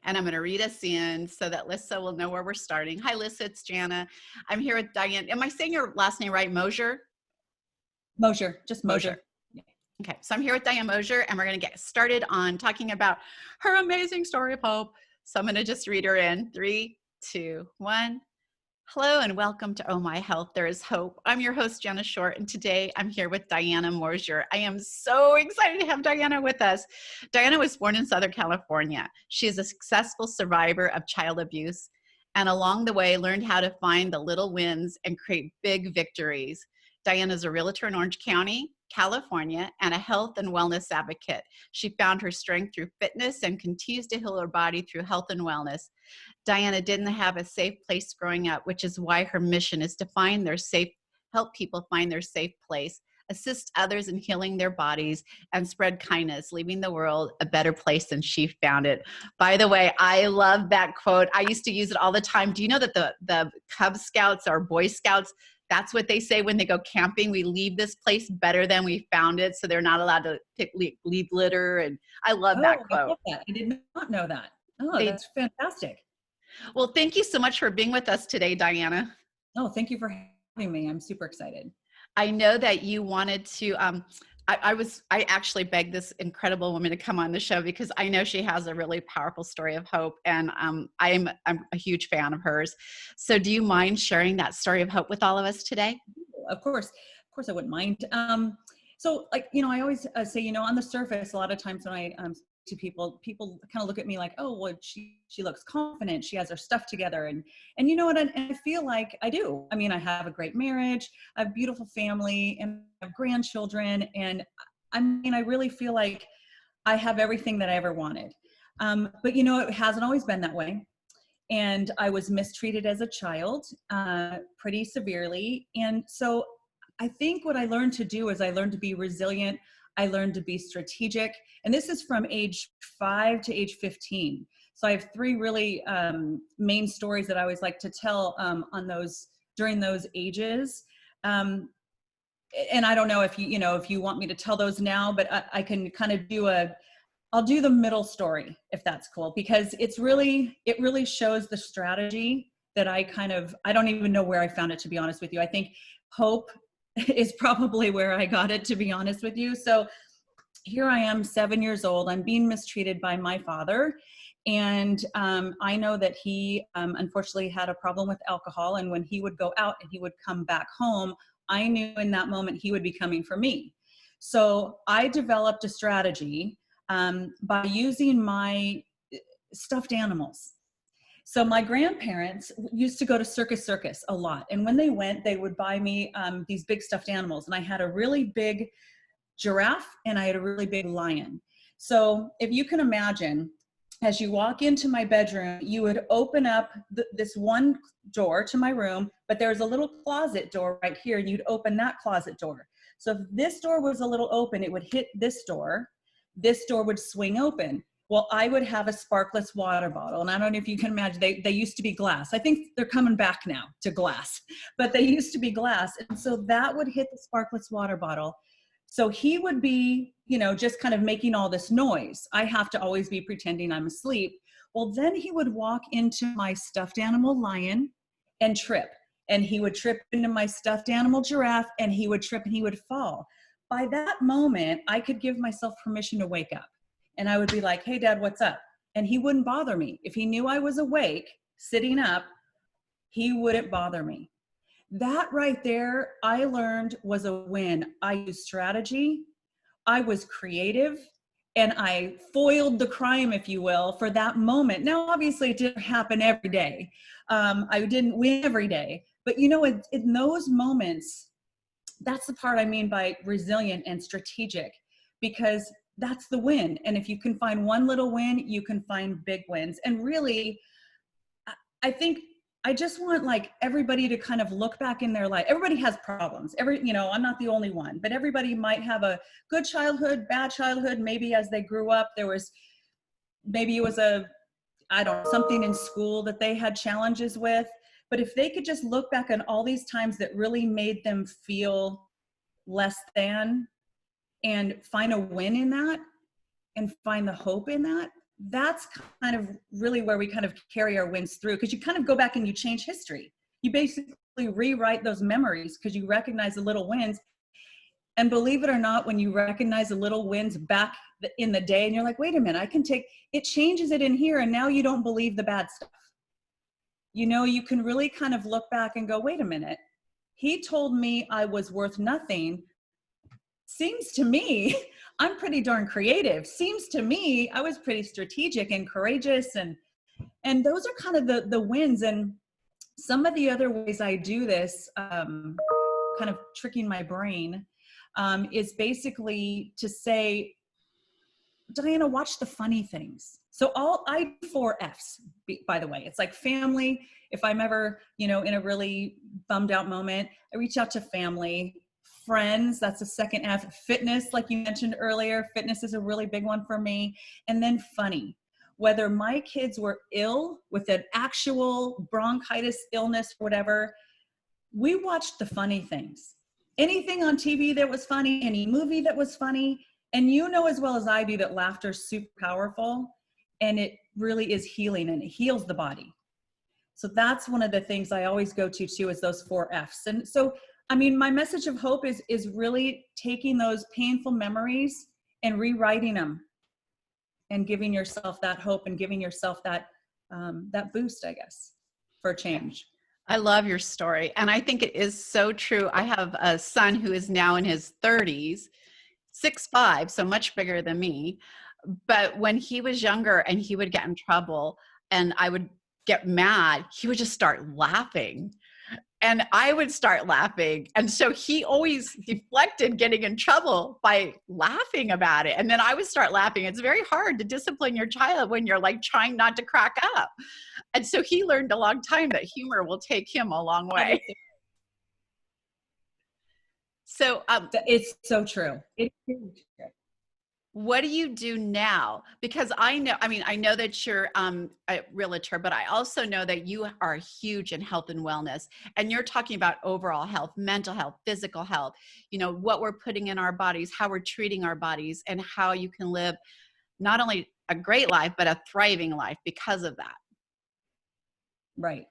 and I'm going to read us in so that Lissa will know where we're starting. Hi, Lissa, it's Jana. I'm here with Diane. Am I saying your last name right? Moshier? Moshier, just Moshier. Okay, so I'm here with Diana Moshier, and we're going to get started on talking about her amazing story of hope. So I'm going to just read her in 3, 2, 1. Hello and welcome to Oh My Health, There Is Hope. I'm your host, Jenna Short, and today I'm here with Diana Moshier. I am so excited to have Diana with us. Diana was born in Southern California. She is a successful survivor of child abuse, and along the way learned how to find the little wins and create big victories. Diana is a realtor in Orange County, California, and a health and wellness advocate. She found her strength through fitness and continues to heal her body through health and wellness. Diana didn't have a safe place growing up, which is why her mission is to help people find their safe place, assist others in healing their bodies, and spread kindness, leaving the world a better place than she found it. By the way, I love that quote. I used to use it all the time. Do you know that the Cub Scouts or Boy Scouts, that's what they say when they go camping? We leave this place better than we found it, so they're not allowed to leave litter. And I love that I quote. love that. I did not know that. Oh, They that's fantastic. Well, thank you so much for being with us today, Diana. Oh, thank you for having me. I'm super excited. I know that you wanted to, I actually begged this incredible woman to come on the show because I know she has a really powerful story of hope, and I'm a huge fan of hers. So do you mind sharing that story of hope with all of us today? Of course I wouldn't mind. So like, I always say, on the surface, a lot of times when I to people kind of look at me like, oh, well, she looks confident, she has her stuff together, and you know what, and I feel like I do. I mean, I have a great marriage, I have a beautiful family, and I have grandchildren, and I mean, I really feel like I have everything that I ever wanted. But it hasn't always been that way. And I was mistreated as a child, pretty severely. And so I think what I learned to do is I learned to be resilient. I learned to be strategic. And this is from age 5 to age 15. So I have 3 really main stories that I always like to tell during those ages. And I don't know if if you want me to tell those now, but I can kind of I'll do the middle story, if that's cool, because it really shows the strategy that I don't even know where I found it, to be honest with you. I think hope is probably where I got it, to be honest with you. So here I am, 7 years old. I'm being mistreated by my father. And I know that he unfortunately had a problem with alcohol. And when he would go out and he would come back home, I knew in that moment he would be coming for me. So I developed a strategy by using my stuffed animals. So my grandparents used to go to Circus a lot. And when they went, they would buy me these big stuffed animals. And I had a really big giraffe and I had a really big lion. So if you can imagine, as you walk into my bedroom, you would open up this one door to my room, but there's a little closet door right here, and you'd open that closet door. So if this door was a little open, it would hit this door would swing open. Well, I would have a sparkless water bottle. And I don't know if you can imagine, they used to be glass. I think they're coming back now to glass, but they used to be glass. And so that would hit the sparkless water bottle. So he would be, just kind of making all this noise. I have to always be pretending I'm asleep. Well, then he would walk into my stuffed animal lion and trip. And he would trip into my stuffed animal giraffe, and he would trip and he would fall. By that moment, I could give myself permission to wake up. And I would be like, hey, Dad, what's up? And he wouldn't bother me. If he knew I was awake, sitting up, he wouldn't bother me. That right there, I learned, was a win. I used strategy, I was creative, and I foiled the crime, if you will, for that moment. Now, obviously, it didn't happen every day. I didn't win every day. But in those moments, that's the part I mean by resilient and strategic, because that's the win. And if you can find one little win, you can find big wins. And really, I think I just want everybody to kind of look back in their life. Everybody has problems. I'm not the only one, but everybody might have a good childhood, bad childhood. Maybe as they grew up, maybe it was something in school that they had challenges with. But if they could just look back on all these times that really made them feel less than, and find a win in that, and find the hope in that, that's kind of really where we kind of carry our wins through, because you kind of go back and you change history. You basically rewrite those memories because you recognize the little wins. And believe it or not, when you recognize the little wins back in the day and you're like, wait a minute, I can take, it changes it in here. And now you don't believe the bad stuff. You know, you can really kind of look back and go, wait a minute, he told me I was worth nothing. Seems to me, I'm pretty darn creative. Seems to me, I was pretty strategic and courageous. And those are kind of the wins. And some of the other ways I do this, kind of tricking my brain, is basically to say, Diana, watch the funny things. So I do 4 Fs, by the way. It's like family. If I'm ever, you know, in a really bummed out moment, I reach out to family. Friends, that's the second F. Fitness, like you mentioned earlier, fitness is a really big one for me. And then funny. Whether my kids were ill with an actual bronchitis illness, whatever, we watched the funny things. Anything on TV that was funny, any movie that was funny. And you know as well as I do that laughter is super powerful, and it really is healing, and it heals the body. So that's one of the things I always go to too, is those 4 Fs. And so, I mean, my message of hope is really taking those painful memories and rewriting them and giving yourself that hope and giving yourself that, that boost, I guess, for change. I love your story. And I think it is so true. I have a son who is now in his 30s, 6'5", so much bigger than me. But when he was younger and he would get in trouble and I would get mad, he would just start laughing. And I would start laughing. And so he always deflected getting in trouble by laughing about it. And then I would start laughing. It's very hard to discipline your child when you're like trying not to crack up. And so he learned a long time that humor will take him a long way. So it's so true. It's true. What do you do now? Because I know that you're a realtor, but I also know that you are huge in health and wellness, and you're talking about overall health, mental health, physical health, you know, what we're putting in our bodies, how we're treating our bodies, and how you can live not only a great life, but a thriving life because of that. Right.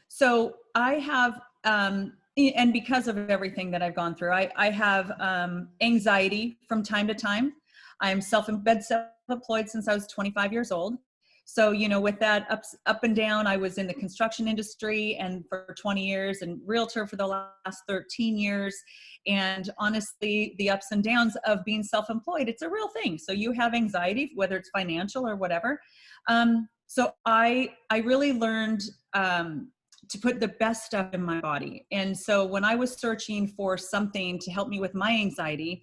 So I have, and because of everything that I've gone through, I have anxiety from time to time. I'm self-employed since I was 25 years old. So, you know, with that up and down, I was in the construction industry and for 20 years and realtor for the last 13 years. And honestly, the ups and downs of being self-employed, it's a real thing. So you have anxiety, whether it's financial or whatever. So I really learned to put the best stuff in my body. And so when I was searching for something to help me with my anxiety,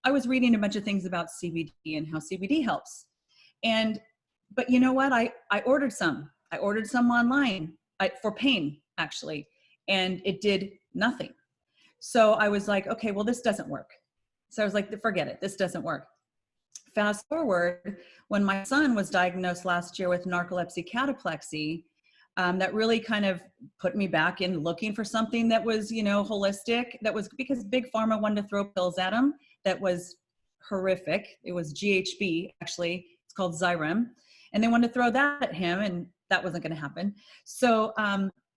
I was reading a bunch of things about CBD and how CBD helps. But you know what? I ordered some. I ordered some online for pain, actually, and it did nothing. So I was like, okay, well, this doesn't work. So I was like, forget it. This doesn't work. Fast forward, when my son was diagnosed last year with narcolepsy cataplexy, that really kind of put me back in looking for something that was, you know, holistic. That was because Big Pharma wanted to throw pills at him. That was horrific. It was GHB, actually. It's called Xyrem. And they wanted to throw that at him, and that wasn't going to happen. So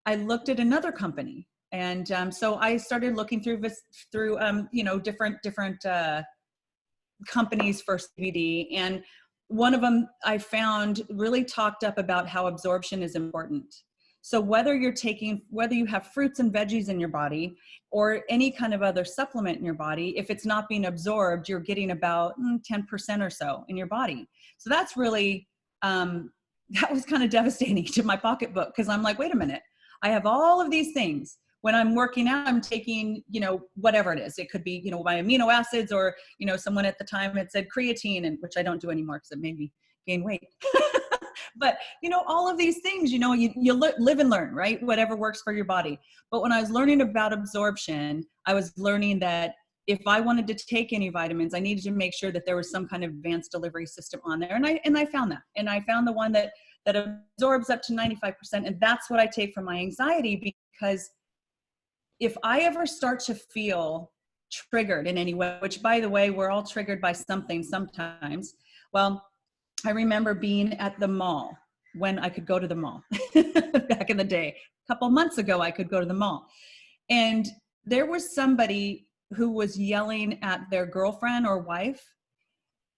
I looked at another company. And so I started looking through you know, different companies for CBD. And one of them I found really talked up about how absorption is important. So whether you have fruits and veggies in your body or any kind of other supplement in your body, if it's not being absorbed, you're getting about 10% or so in your body. So that's really, that was kind of devastating to my pocketbook, because I'm like, wait a minute, I have all of these things. When I'm working out, I'm taking, you know, whatever it is. It could be, you know, my amino acids, or, you know, someone at the time had said creatine, and which I don't do anymore because it made me gain weight. But, you know, all of these things, you know, you live and learn, right? Whatever works for your body. But when I was learning about absorption, I was learning that if I wanted to take any vitamins, I needed to make sure that there was some kind of advanced delivery system on there. And I found that. And I found the one that absorbs up to 95%. And that's what I take for my anxiety, because if I ever start to feel triggered in any way, which, by the way, we're all triggered by something sometimes. Well, I remember being at the mall when I could go to the mall back in the day. A couple months ago, I could go to the mall. And there was somebody who was yelling at their girlfriend or wife.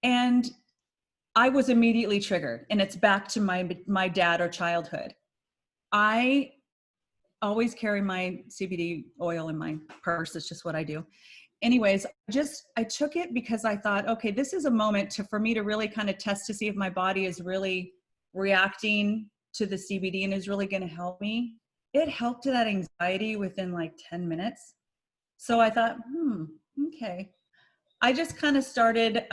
And I was immediately triggered. And it's back to my dad or childhood. I always carry my CBD oil in my purse. It's just what I do. Anyways, I took it because I thought, okay, this is a moment for me to really kind of test to see if my body is really reacting to the CBD and is really going to help me. It helped that anxiety within like 10 minutes. So I thought, okay. I just kind of started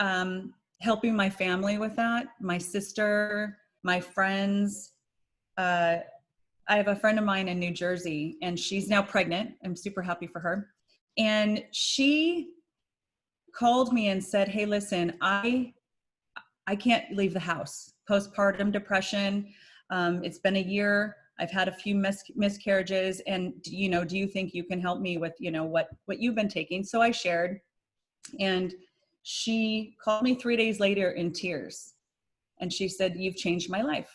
helping my family with that. My sister, my friends. I have a friend of mine in New Jersey, and she's now pregnant. I'm super happy for her. And she called me and said, hey, listen, I can't leave the house. Postpartum depression. It's been a year. I've had a few miscarriages. And, do you think you can help me with, what you've been taking? So I shared, and she called me 3 days later in tears. And she said, you've changed my life.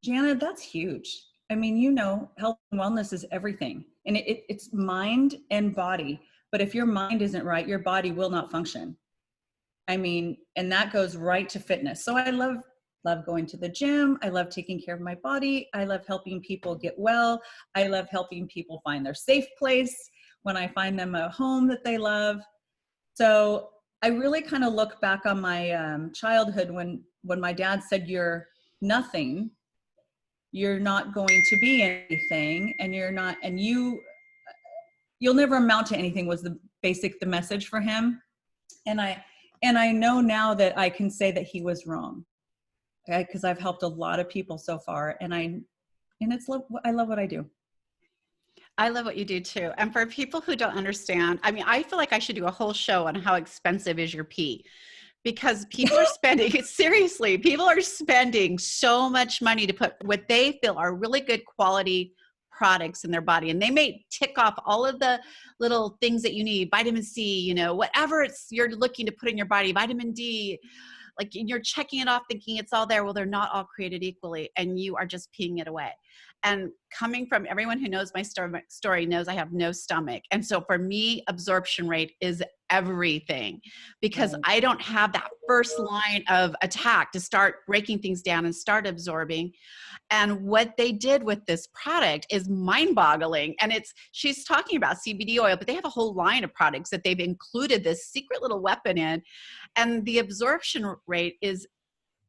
Jana, that's huge. I mean, health and wellness is everything. And it's mind and body. But if your mind isn't right, your body will not function. I mean, and that goes right to fitness. So I love going to the gym. I love taking care of my body. I love helping people get well. I love helping people find their safe place when I find them a home that they love. So I really kind of look back on my childhood when my dad said, you're nothing. You're not going to be anything, and you'll never amount to anything was the message for him. And I know now that I can say that he was wrong, okay? Because I've helped a lot of people so far, and I love what I do. I love what you do too. And for people who don't understand, I mean, I feel like I should do a whole show on how expensive is your pee. Because people are spending, seriously, people are spending so much money to put what they feel are really good quality products in their body. And they may tick off all of the little things that you need, vitamin C, whatever you're looking to put in your body, vitamin D, like you're checking it off thinking it's all there. Well, they're not all created equally, and you are just peeing it away. And coming from everyone who knows my story knows I have no stomach. And so for me, absorption rate is everything, because I don't have that first line of attack to start breaking things down and start absorbing. And what they did with this product is mind-boggling. And she's talking about CBD oil, but they have a whole line of products that they've included this secret little weapon in. And the absorption rate is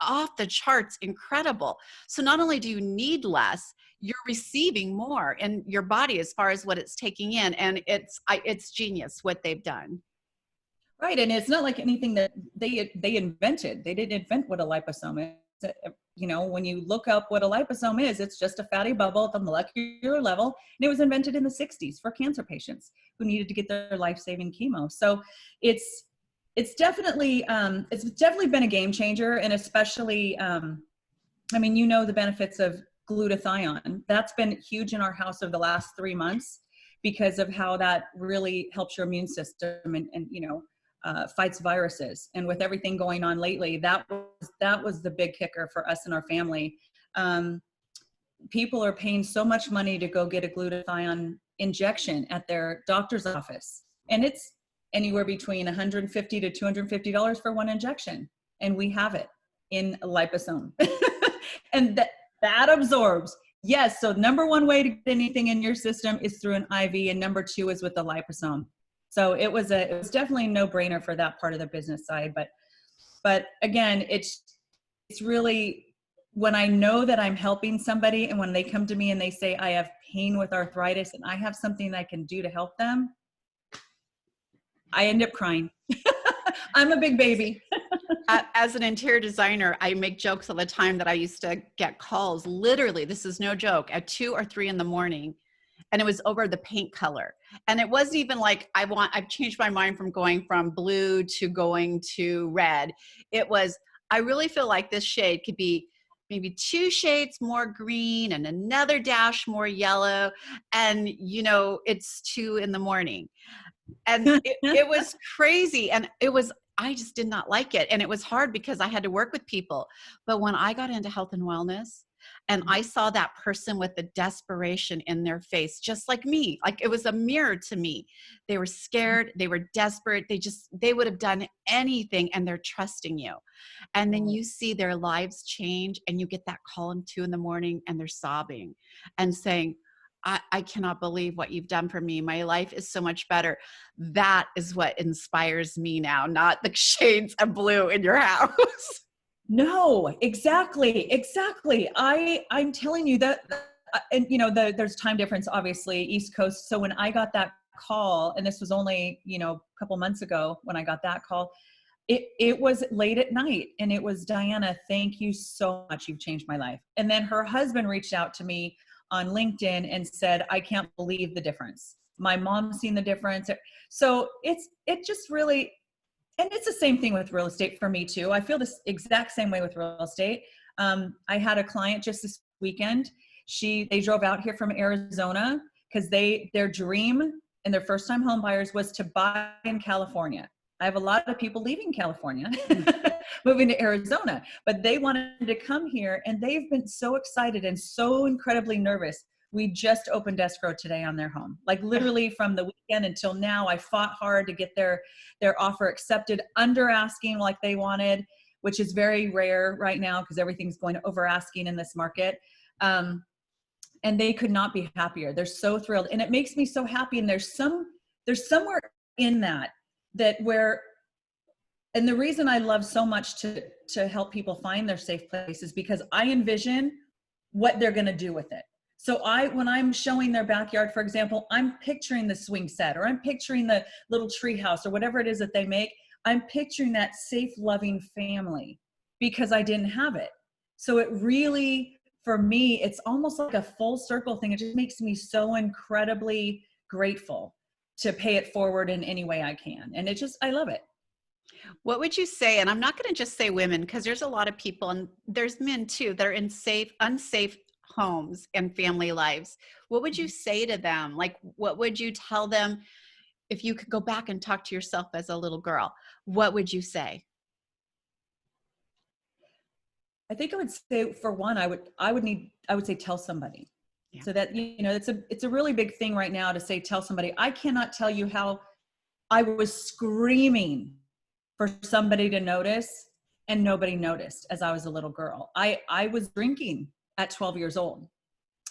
off the charts incredible. So not only do you need less, you're receiving more in your body as far as what it's taking in. And it's genius what they've done. Right. And it's not like anything that they invented. They didn't invent what a liposome is. When you look up what a liposome is, it's just a fatty bubble at the molecular level. And it was invented in the 60s for cancer patients who needed to get their life-saving chemo. So it's definitely been a game changer. And especially, the benefits of glutathione. That's been huge in our house over the last 3 months because of how that really helps your immune system and fights viruses. And with everything going on lately, that was the big kicker for us and our family. People are paying so much money to go get a glutathione injection at their doctor's office. And it's anywhere between $150 to $250 for one injection. And we have it in a liposome. And that absorbs. Yes. So number one way to get anything in your system is through an IV. And number two is with the liposome. So it was definitely a no-brainer for that part of the business side. But again, it's really when I know that I'm helping somebody, and when they come to me and they say, I have pain with arthritis and I have something I can do to help them, I end up crying. I'm a big baby. As an interior designer, I make jokes all the time that I used to get calls, literally, this is no joke, at 2 or 3 in the morning. And it was over the paint color. And it wasn't even like, I've changed my mind from going from blue to going to red. It was, I really feel like this shade could be maybe 2 shades more green and another dash more yellow. And, it's 2 in the morning. And it was crazy. And I just did not like it. And it was hard because I had to work with people. But when I got into health and wellness and I saw that person with the desperation in their face, just like me, like it was a mirror to me. They were scared. They were desperate. They would have done anything, and they're trusting you. And then you see their lives change, and you get that call in 2 a.m. and they're sobbing and saying, I cannot believe what you've done for me. My life is so much better. That is what inspires me now, not the shades of blue in your house. No, exactly. I'm telling you that, and you know, there's time difference, obviously, East Coast. So when I got that call, and this was only, you know, a couple months ago when I got that call, it was late at night, and it was, Diana, thank you so much. You've changed my life. And then her husband reached out to me on LinkedIn and said, I can't believe the difference. My mom's seen the difference. So it just really, and it's the same thing with real estate for me too. I feel this exact same way with real estate. I had a client just this weekend. They drove out here from Arizona because their dream and their first time home buyers was to buy in California. I have a lot of people leaving California, moving to Arizona, but they wanted to come here, and they've been so excited and so incredibly nervous. We just opened escrow today on their home. Like literally from the weekend until now, I fought hard to get their offer accepted under asking like they wanted, which is very rare right now because everything's going over asking in this market. And they could not be happier. They're so thrilled. And it makes me so happy. And there's somewhere in that where, and the reason I love so much to help people find their safe place is because I envision what they're going to do with it. So when I'm showing their backyard, for example, I'm picturing the swing set, or I'm picturing the little tree house, or whatever it is that they make. I'm picturing that safe, loving family because I didn't have it. So it really, for me, it's almost like a full circle thing. It just makes me so incredibly grateful to pay it forward in any way I can. And I love it. What would you say, and I'm not going to just say women, because there's a lot of people, and there's men too, that are in unsafe homes and family lives. What would you say to them? Like, what would you tell them if you could go back and talk to yourself as a little girl? What would you say? I think I would say, for one, I would say tell somebody. Yeah. So that, you know, it's a really big thing right now to say, tell somebody. I cannot tell you how I was screaming for somebody to notice, and nobody noticed as I was a little girl. I was drinking at 12 years old.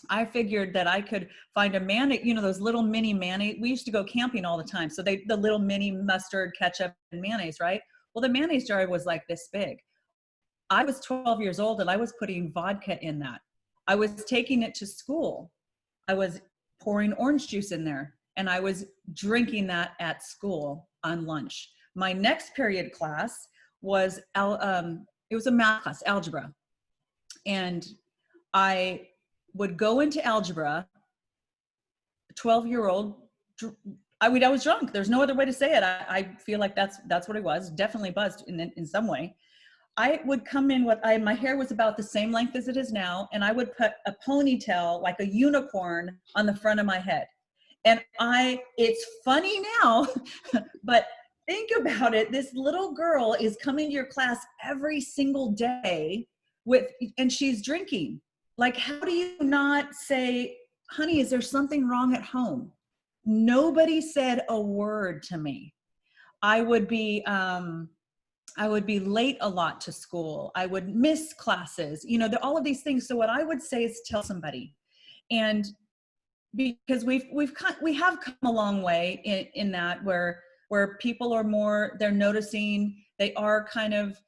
I figured that I could find a mayonnaise, you know, those little mini mayonnaise. We used to go camping all the time. So the little mini mustard, ketchup, and mayonnaise, right? Well, the mayonnaise jar was like this big. I was 12 years old and I was putting vodka in that. I was taking it to school. I was pouring orange juice in there, and I was drinking that at school on lunch. My next period class was, it was a math class, algebra. And I would go into algebra, 12-year-old, I was drunk. There's no other way to say it. I feel like that's what it was. Definitely buzzed in some way. I would come in my hair was about the same length as it is now, and I would put a ponytail like a unicorn on the front of my head. And it's funny now, but think about it. This little girl is coming to your class every single day and she's drinking. Like, how do you not say, honey, is there something wrong at home? Nobody said a word to me. I would be late a lot to school. I would miss classes, you know, all of these things. So what I would say is tell somebody. And because we have come a long way in that where people are more, they're noticing, they are kind of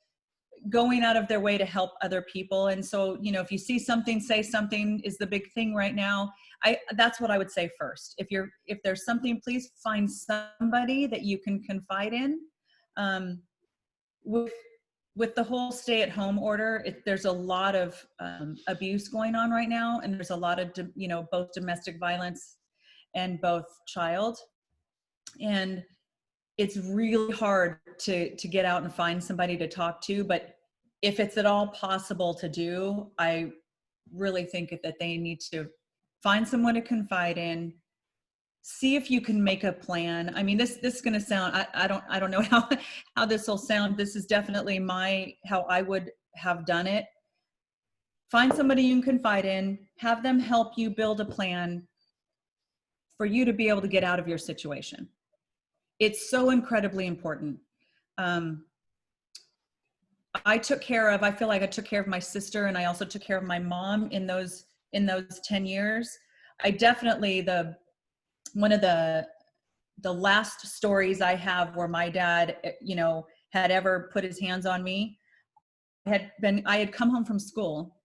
going out of their way to help other people. And so, you know, if you see something, say something is the big thing right now. That's what I would say first. If there's something, please find somebody that you can confide in. With the whole stay-at-home order, there's a lot of abuse going on right now, and there's a lot of both domestic violence and both child, and it's really hard to get out and find somebody to talk to. But if it's at all possible to do, I really think that they need to find someone to confide in, see if you can make a plan. I mean, this is going to sound, I don't know how this will sound. This is definitely how I would have done it. Find somebody you can confide in, have them help you build a plan for you to be able to get out of your situation. It's so incredibly important. I feel like I took care of my sister, and I also took care of my mom in those 10 years. I definitely, one of the last stories I have where my dad, had ever put his hands on me, I had come home from school,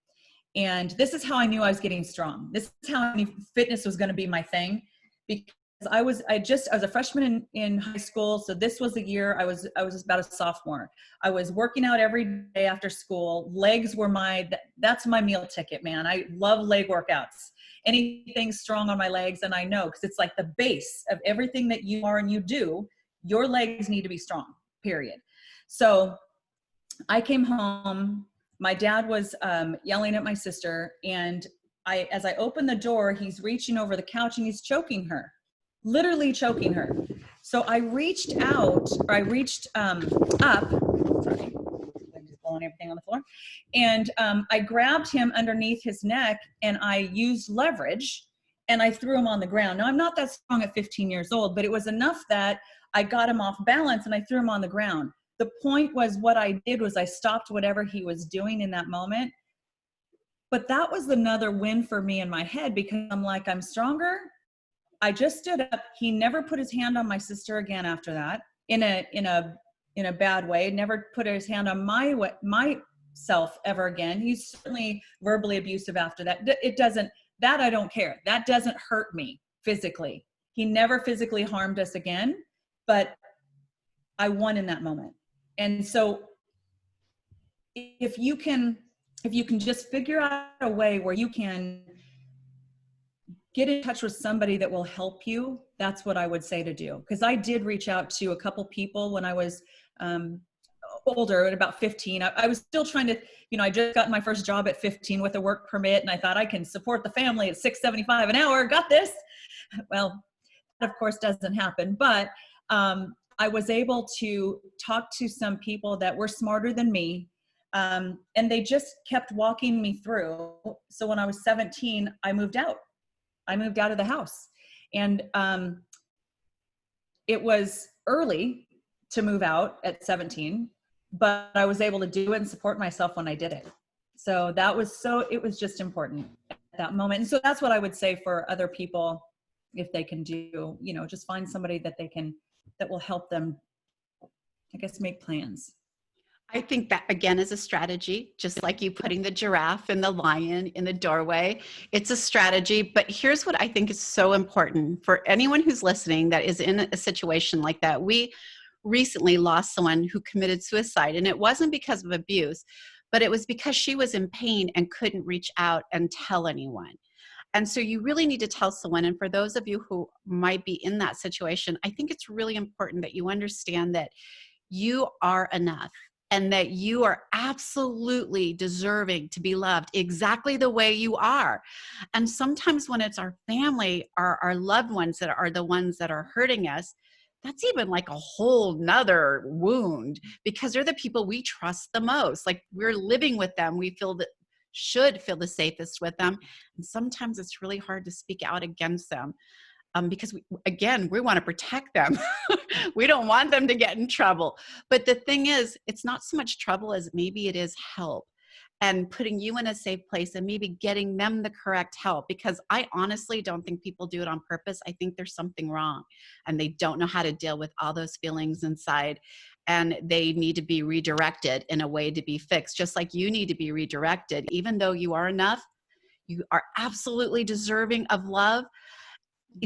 and this is how I knew I was getting strong. This is how I knew fitness was going to be my thing, because I was a freshman in high school. So this was the year I was about a sophomore. I was working out every day after school. Legs were that's my meal ticket, man. I love leg workouts. Anything strong on my legs. And I know, because it's like the base of everything that you are and you do, your legs need to be strong, period. So I came home, my dad was yelling at my sister, and as I opened the door, he's reaching over the couch and he's choking her, literally choking her. So I reached up, sorry, I'm just blowing everything on the floor. And I grabbed him underneath his neck, and I used leverage, and I threw him on the ground. Now, I'm not that strong at 15 years old, but it was enough that I got him off balance and I threw him on the ground. The point was, what I did was I stopped whatever he was doing in that moment. But that was another win for me in my head, because I'm like, I'm stronger. I just stood up. He never put his hand on my sister again after that, in a bad way. Never put his hand on myself ever again. He's certainly verbally abusive after that. That I don't care. That doesn't hurt me physically. He never physically harmed us again, but I won in that moment. And so if you can just figure out a way where you can get in touch with somebody that will help you, that's what I would say to do. Because I did reach out to a couple people when I was older, at about 15. I was still trying to, I just got my first job at 15 with a work permit, and I thought I can support the family at $6.75 an hour. Got this. Well, that of course doesn't happen, but I was able to talk to some people that were smarter than me, and they just kept walking me through. So when I was 17, I moved out of the house, and it was early to move out at 17, but I was able to do it and support myself when I did it. So it was just important at that moment. And so that's what I would say for other people, if they can do, just find somebody that will help them, I guess, make plans. I think that, again, is a strategy, just like you putting the giraffe and the lion in the doorway. It's a strategy, but here's what I think is so important for anyone who's listening that is in a situation like that. We recently lost someone who committed suicide, and it wasn't because of abuse, but it was because she was in pain and couldn't reach out and tell anyone. And so you really need to tell someone. And for those of you who might be in that situation, I think it's really important that you understand that you are enough, and that you are absolutely deserving to be loved exactly the way you are. And sometimes when it's our family, our loved ones that are the ones that are hurting us, that's even like a whole nother wound, because they're the people we trust the most. Like, we're living with them. We should feel the safest with them. And sometimes it's really hard to speak out against them. Because we want to protect them. We don't want them to get in trouble. But the thing is, it's not so much trouble as maybe it is help, and putting you in a safe place and maybe getting them the correct help. Because I honestly don't think people do it on purpose. I think there's something wrong, and they don't know how to deal with all those feelings inside, and they need to be redirected in a way to be fixed, just like you need to be redirected. Even though you are enough, you are absolutely deserving of love,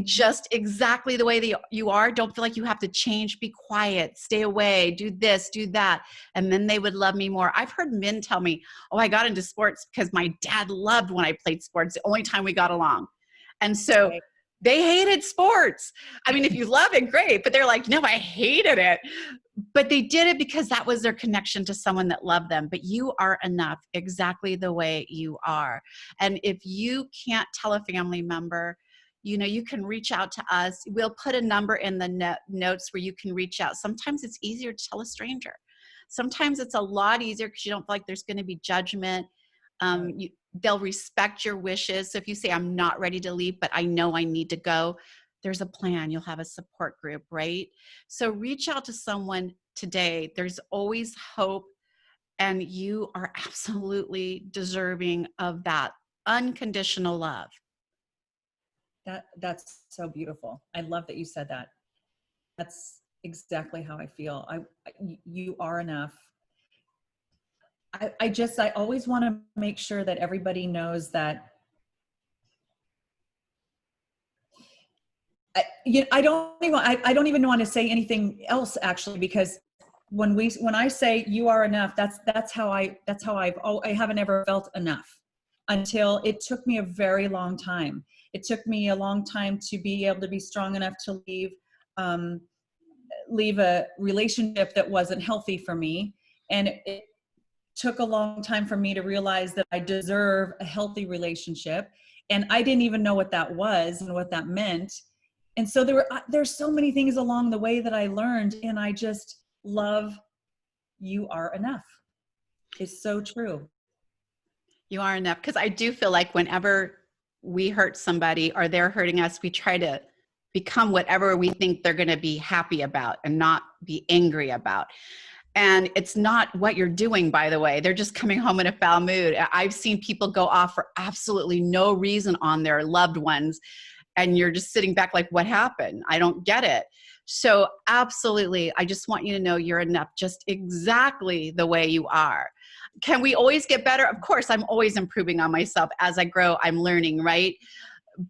just exactly the way that you are. Don't feel like you have to change, be quiet, stay away, do this, do that, and then they would love me more. I've heard men tell me, oh, I got into sports because my dad loved when I played sports, the only time we got along. And so they hated sports. I mean, if you love it, great, but they're like, no, I hated it. But they did it because that was their connection to someone that loved them. But you are enough exactly the way you are. And if you can't tell a family member, you can reach out to us. We'll put a number in the notes where you can reach out. Sometimes it's easier to tell a stranger. Sometimes it's a lot easier because you don't feel like there's going to be judgment. Right. They'll respect your wishes. So if you say, I'm not ready to leave, but I know I need to go, there's a plan. You'll have a support group, right? So reach out to someone today. There's always hope, and you are absolutely deserving of that unconditional love. That's so beautiful. I love that you said that. That's exactly how I feel. You are enough. I always want to make sure that everybody knows that I don't even want to say anything else actually, because when I say you are enough, I haven't ever felt enough until it took me a very long time. It took me a long time to be able to be strong enough to leave a relationship that wasn't healthy for me. And it took a long time for me to realize that I deserve a healthy relationship. And I didn't even know what that was and what that meant. And so there's so many things along the way that I learned, and I just love you are enough. It's so true. You are enough. Because I do feel like whenever we hurt somebody or they're hurting us, we try to become whatever we think they're going to be happy about and not be angry about. And it's not what you're doing, by the way. They're just coming home in a foul mood. I've seen people go off for absolutely no reason on their loved ones. And you're just sitting back like, what happened? I don't get it. So absolutely, I just want you to know you're enough just exactly the way you are. Can we always get better? Of course, I'm always improving on myself. As I grow, I'm learning, right?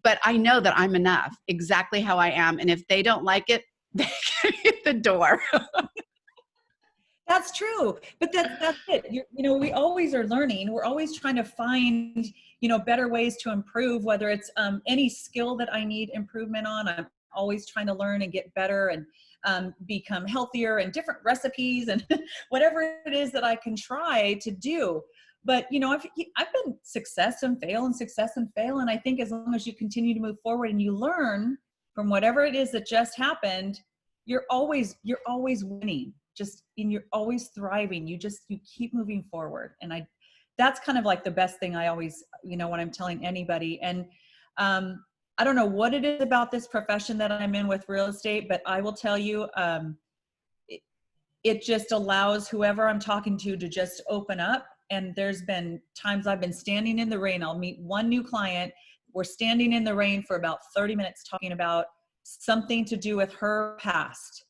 But I know that I'm enough exactly how I am. And if they don't like it, they can hit the door. That's true. But that's it. We always are learning. We're always trying to find, better ways to improve, whether it's any skill that I need improvement on. I'm always trying to learn and get better and become healthier, and different recipes and whatever it is that I can try to do. But, I've been success and fail and success and fail. And I think as long as you continue to move forward and you learn from whatever it is that just happened, you're always winning. And you're always thriving. You keep moving forward. And that's kind of like the best thing I always, when I'm telling anybody. And I don't know what it is about this profession that I'm in with real estate, but I will tell you, it just allows whoever I'm talking to just open up. And there's been times I've been standing in the rain. I'll meet one new client. We're standing in the rain for about 30 minutes talking about something to do with her past.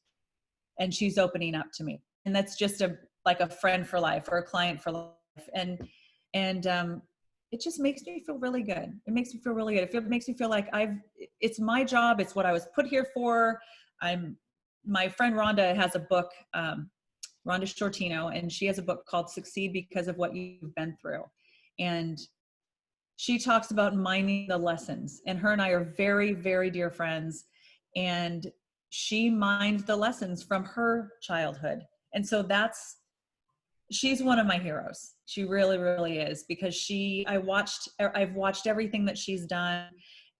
And she's opening up to me. And that's just like a friend for life or a client for life. And it just makes me feel really good. It makes me feel really good. It makes me feel like it's my job. It's what I was put here for. My friend Rhonda has a book, Rhonda Shortino, and she has a book called Succeed Because of What You've Been Through. And she talks about mining the lessons. And her and I are very, very dear friends. And she mined the lessons from her childhood. And so she's one of my heroes. She really, really is, because I've watched everything that she's done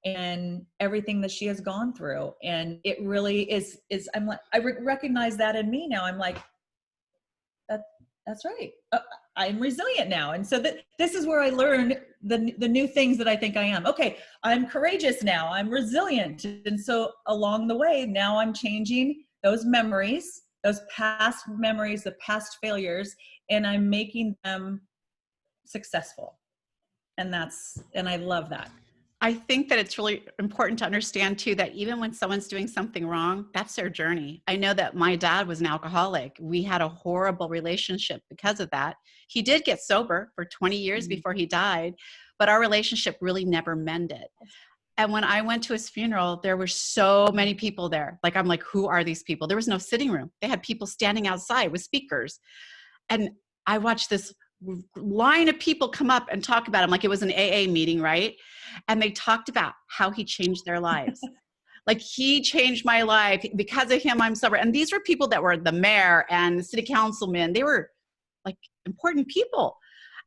and everything that she has gone through. And it really is I'm like, I recognize that in me now. I'm like, that's right. I'm resilient now. And so this is where I learned the new things that I think I am. Okay, I'm courageous now. I'm resilient. And so along the way, now I'm changing those memories, those past memories, the past failures, and I'm making them successful. And I love that. I think that it's really important to understand too, that even when someone's doing something wrong, that's their journey. I know that my dad was an alcoholic. We had a horrible relationship because of that. He did get sober for 20 years before he died, but our relationship really never mended. And when I went to his funeral, there were so many people there. Like, I'm like, who are these people? There was no sitting room. They had people standing outside with speakers. And I watched this line of people come up and talk about him like it was an AA meeting, right? And they talked about how he changed their lives. Like, he changed my life. Because of him, I'm sober. And these were people that were the mayor and the city councilmen. They were like important people.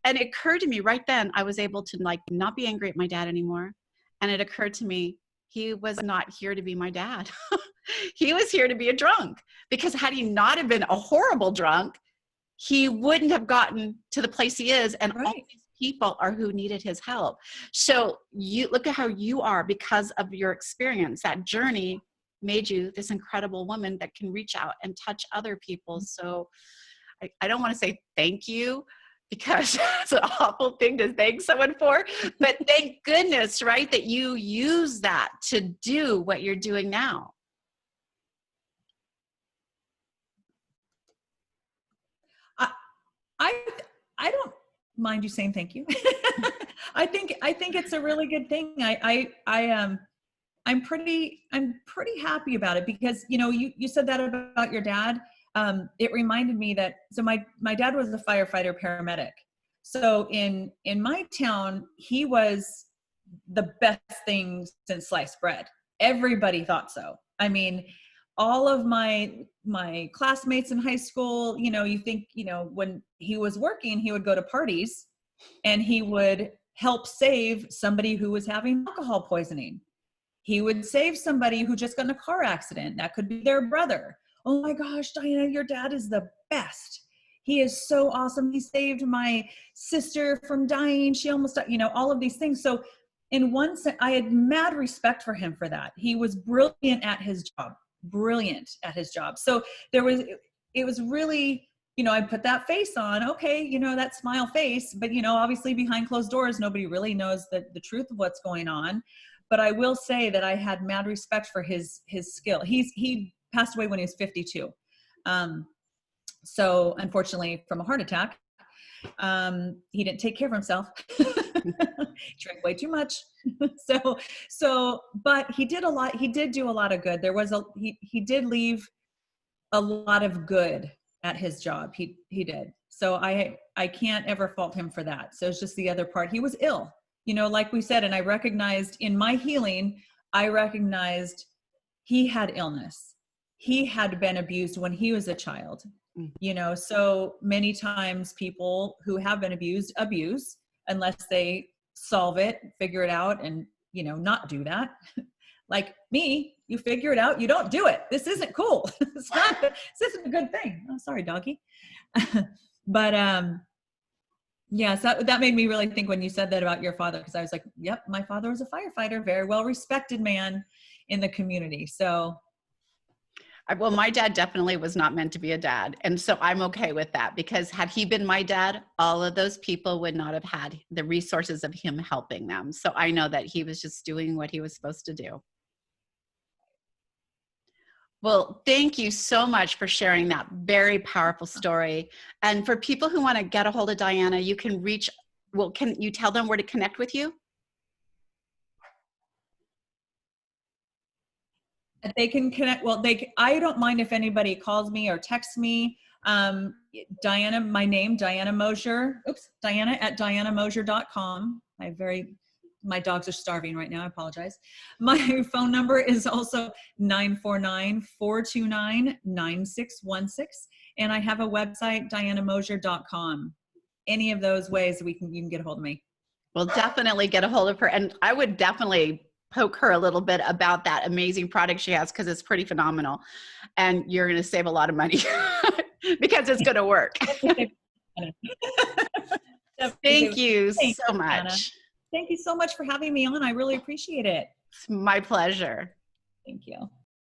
And it occurred to me right then, I was able to like not be angry at my dad anymore. And it occurred to me, he was not here to be my dad. He was here to be a drunk, because had he not have been a horrible drunk, he wouldn't have gotten to the place he is. And all these people are who needed his help. So you look at how you are because of your experience. That journey made you this incredible woman that can reach out and touch other people. So I don't want to say thank you, because it's an awful thing to thank someone for, but thank goodness, right, that you use that to do what you're doing now. I don't mind you saying thank you. I think it's a really good thing. I'm pretty happy about it, because, you know, you said that about your dad. It reminded me that, so my dad was a firefighter paramedic. So in my town, he was the best thing since sliced bread. Everybody thought so. I mean, all of my classmates in high school, you know, you think, you know, when he was working, he would go to parties and he would help save somebody who was having alcohol poisoning. He would save somebody who just got in a car accident. That could be their brother. Oh my gosh, Diana, your dad is the best. He is so awesome. He saved my sister from dying. She almost died, you know, all of these things. So in one sense, I had mad respect for him for that. He was brilliant at his job. So it was really, you know, I put that face on, okay, you know, that smile face, but, you know, obviously behind closed doors, nobody really knows the truth of what's going on. But I will say that I had mad respect for his skill. He passed away when he was 52. So unfortunately from a heart attack. He didn't take care of himself. Drank way too much. But he did do a lot of good. He did leave a lot of good at his job. He did. So I can't ever fault him for that. So it's just the other part. He was ill, you know, like we said, and I recognized in my healing, I recognized he had illness. He had been abused when he was a child. You know, so many times people who have been abused abuse unless they solve it, figure it out, and, you know, not do that. Like me, you figure it out, you don't do it. This isn't cool. This isn't a good thing. Oh, sorry, doggy. But yeah, so that made me really think when you said that about your father, because I was like, yep, my father was a firefighter, very well respected man in the community. So well, my dad definitely was not meant to be a dad. And so I'm okay with that, because had he been my dad, all of those people would not have had the resources of him helping them. So I know that he was just doing what he was supposed to do. Well, thank you so much for sharing that very powerful story. And for people who want to get a hold of Diana, you can reach, well, can you tell them where to connect with you? They can connect. Well, I don't mind if anybody calls me or texts me. Diana, my name, Diana Moshier. Oops, Diana at dianamoshier.com. My dogs are starving right now. I apologize. My phone number is also 949-429-9616. And I have a website, dianamoshier.com. Any of those ways you can get a hold of me. Well, definitely get a hold of her. And I would definitely poke her a little bit about that amazing product she has, because it's pretty phenomenal. And you're going to save a lot of money because it's going to work. Thank you so much. Anna. Thank you so much for having me on. I really appreciate it. It's my pleasure. Thank you.